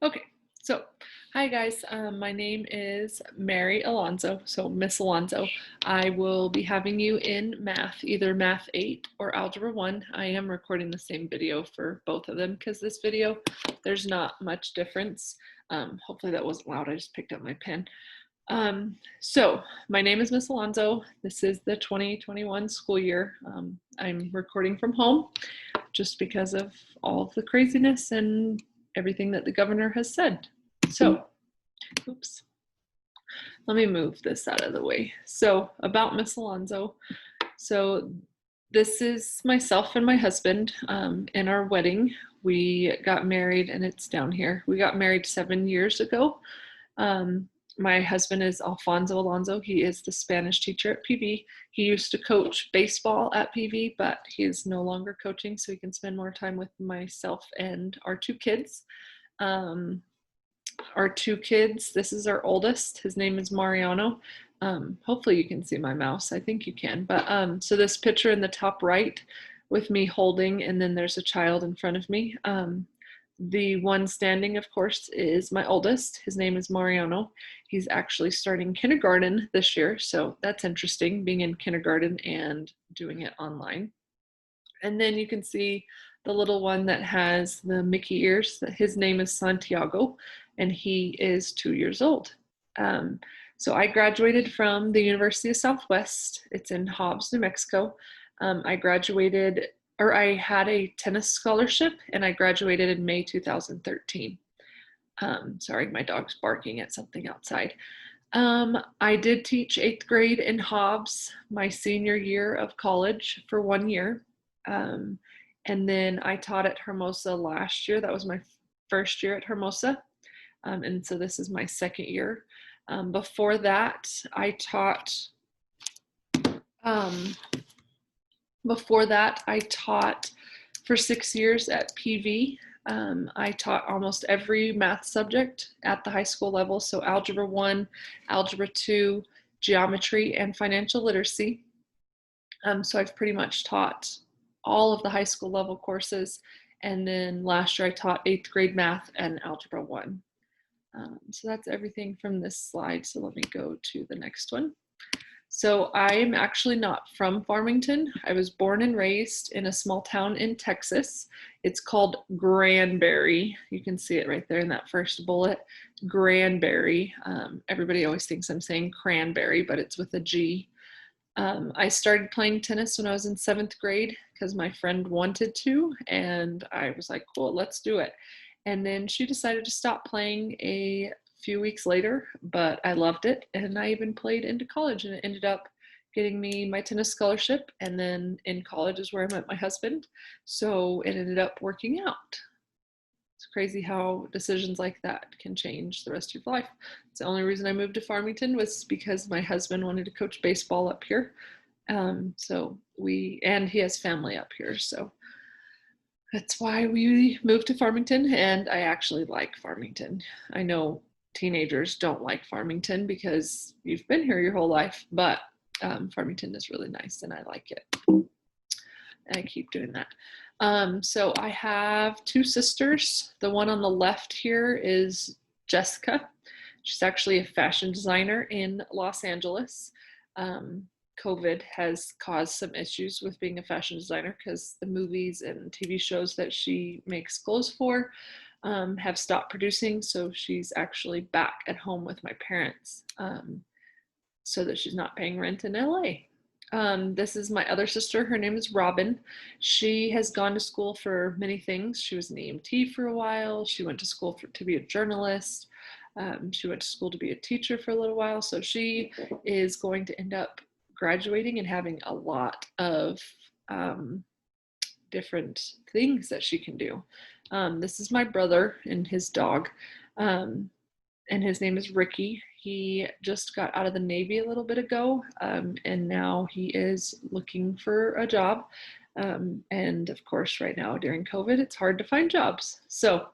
Okay, so hi guys. My name is Mary Alonzo, so Miss Alonzo. I will be having you in math, either Math 8 or Algebra 1. I am recording the same video for both of them because this video, there's not much difference. Hopefully that wasn't loud, I just picked up my pen. So my name is Miss Alonzo. This is the 2021 school year. I'm recording from home just because of all of the craziness and everything that the governor has said. So, oops, let me move this out of the way. So about Miss Alonzo. So this is myself and my husband in our wedding. We got married, and it's down here. We got married 7 years ago. My husband is Alfonso Alonzo. He is the Spanish teacher at PV. He used to coach baseball at PV, but he is no longer coaching, so he can spend more time with myself and our two kids. This is our oldest. His name is Mariano. Hopefully you can see my mouse. I think you can. But so this picture in the top right with me holding, and then there's a child in front of me. The one standing, of course, is my oldest. His name is Mariano. He's actually starting kindergarten this year, so that's interesting, being in kindergarten and doing it online. And then you can see the little one that has the Mickey ears. His name is Santiago, and he is 2 years old. So I graduated from the University of Southwest. It's in Hobbs, New Mexico. I had a tennis scholarship, and I graduated in May 2013. Sorry, my dog's barking at something outside. I did teach 8th grade in Hobbs my senior year of college for 1 year. And then I taught at Hermosa last year. That was my first year at Hermosa. And so this is my second year. Before that, I taught for 6 years at PV. I taught almost every math subject at the high school level, so Algebra 1, Algebra 2, Geometry, and Financial Literacy. So I've pretty much taught all of the high school level courses, and then last year I taught 8th grade math and Algebra 1. So that's everything from this slide, so let me go to the next one. So I'm actually not from Farmington. I was born and raised in a small town in Texas. It's called Granbury. You can see it right there in that first bullet, Granbury. Everybody always thinks I'm saying cranberry, but it's with a G. I started playing tennis when I was in 7th grade because my friend wanted to, and I was like, cool, let's do it. And then she decided to stop playing a few weeks later, but I loved it, and I even played into college, and it ended up getting me my tennis scholarship, and then in college is where I met my husband, so it ended up working out. It's crazy how decisions like that can change the rest of your life. It's the only reason I moved to Farmington was because my husband wanted to coach baseball up here, and he has family up here, so that's why we moved to Farmington, and I actually like Farmington. I know teenagers don't like Farmington because you've been here your whole life, but Farmington is really nice and I like it. And I keep doing that. So I have two sisters. The one on the left here is Jessica. She's actually a fashion designer in Los Angeles. COVID has caused some issues with being a fashion designer because the movies and TV shows that she makes clothes for have stopped producing, so she's actually back at home with my parents so that she's not paying rent in LA. This is my other sister. Her name is Robin. She has gone to school for many things. She was an EMT for a while. She went to school to be a journalist. She went to school to be a teacher for a little while, so she is going to end up graduating and having a lot of different things that she can do. This is my brother and his dog, and his name is Ricky. He just got out of the Navy a little bit ago, and now he is looking for a job. And of course, right now during COVID, it's hard to find jobs. So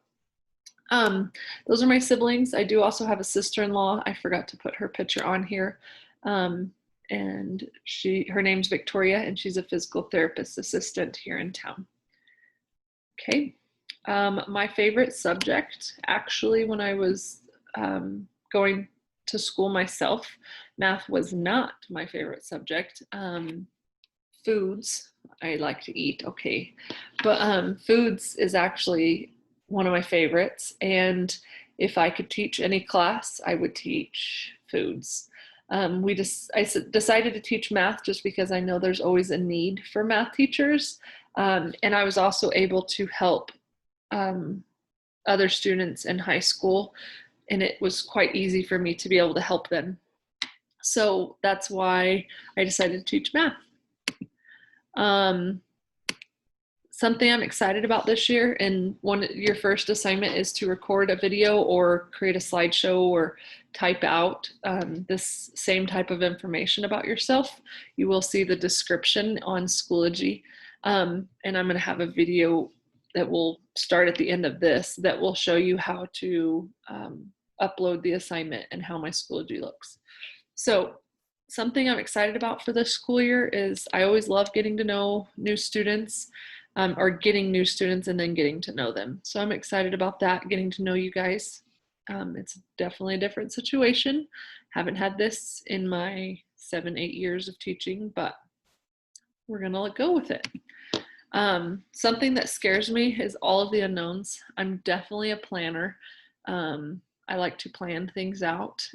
those are my siblings. I do also have a sister-in-law. I forgot to put her picture on here. And her name's Victoria, and she's a physical therapist assistant here in town. Okay. My favorite subject, actually, when I was going to school myself, math was not my favorite subject. Foods, I like to eat, okay. But foods is actually one of my favorites. And if I could teach any class, I would teach foods. I decided to teach math just because I know there's always a need for math teachers. And I was also able to help other students in high school, and it was quite easy for me to be able to help them. So that's why I decided to teach math. Something I'm excited about this year, and your first assignment is to record a video or create a slideshow or type out this same type of information about yourself. You will see the description on Schoology, and I'm going to have a video that will start at the end of this that will show you how to upload the assignment and how my Schoology looks. So something I'm excited about for this school year is I always love getting to know new students, or getting new students and then getting to know them. So I'm excited about that, getting to know you guys. It's definitely a different situation. Haven't had this in my 7-8 years of teaching, but we're gonna go with it. Something that scares me is all of the unknowns. I'm definitely a planner. I like to plan things out,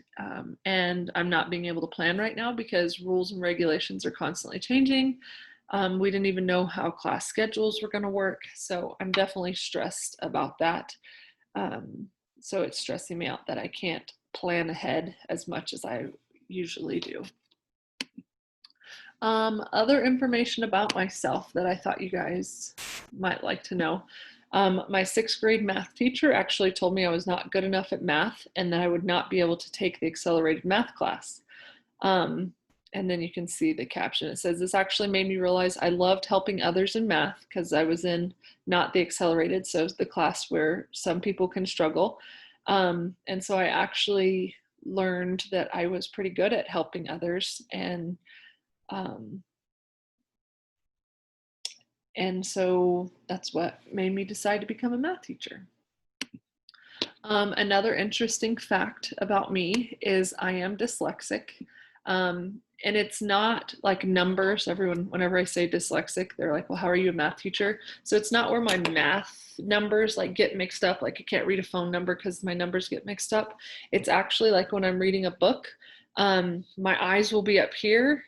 and I'm not being able to plan right now because rules and regulations are constantly changing. We didn't even know how class schedules were going to work, so I'm definitely stressed about that. So it's stressing me out that I can't plan ahead as much as I usually do. Other information about myself that I thought you guys might like to know. My 6th grade math teacher actually told me I was not good enough at math and that I would not be able to take the accelerated math class. And then you can see the caption. It says, this actually made me realize I loved helping others in math because I was in not the accelerated, so the class where some people can struggle. And so I actually learned that I was pretty good at helping others, and so that's what made me decide to become a math teacher. Another interesting fact about me is I am dyslexic. And it's not like numbers. Everyone, whenever I say dyslexic, they're like, well, how are you a math teacher? So it's not where my math numbers like get mixed up. Like I can't read a phone number because my numbers get mixed up. It's actually like when I'm reading a book, my eyes will be up here,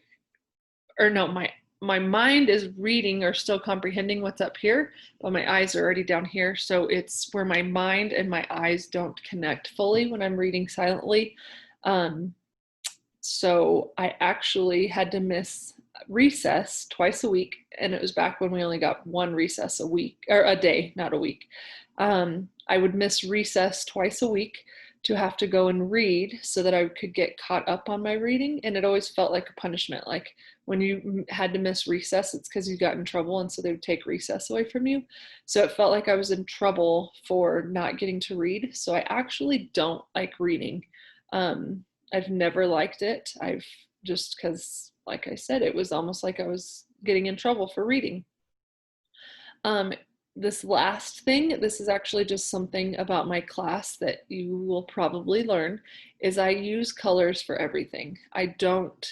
or no, my mind is reading or still comprehending what's up here, but my eyes are already down here. So it's where my mind and my eyes don't connect fully when I'm reading silently. So I actually had to miss recess twice a week, and it was back when we only got one recess a week, or a day, not a week. I would miss recess twice a week to have to go and read so that I could get caught up on my reading, and it always felt like a punishment. Like when you had to miss recess, it's because you got in trouble, and so they would take recess away from you. So it felt like I was in trouble for not getting to read. So I actually don't like reading. I've never liked it. I've just because, like I said, it was almost like I was getting in trouble for reading. This last thing, this is actually just something about my class that you will probably learn, is I use colors for everything. I don't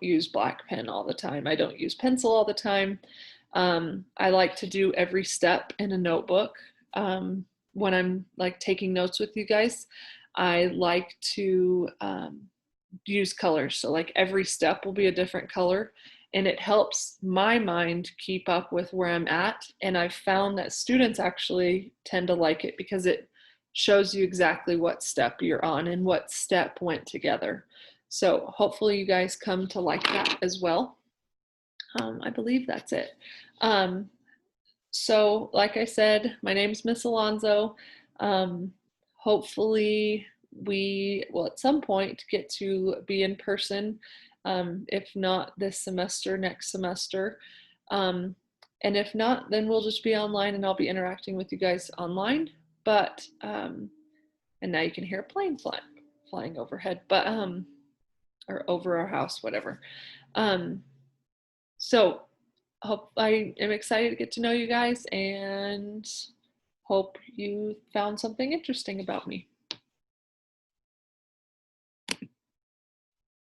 use black pen all the time. I don't use pencil all the time. I like to do every step in a notebook. When I'm like taking notes with you guys, I like to use colors. So like every step will be a different color, and it helps my mind keep up with where I'm at. And I've found that students actually tend to like it because it shows you exactly what step you're on and what step went together. So hopefully you guys come to like that as well. I believe that's it. So like I said, my name is Miss Alonzo. Hopefully we will at some point get to be in person, if not this semester, next semester. And if not, then we'll just be online and I'll be interacting with you guys online. But, and now you can hear a plane flying overhead, but, or over our house, whatever. So hope I am excited to get to know you guys and hope you found something interesting about me.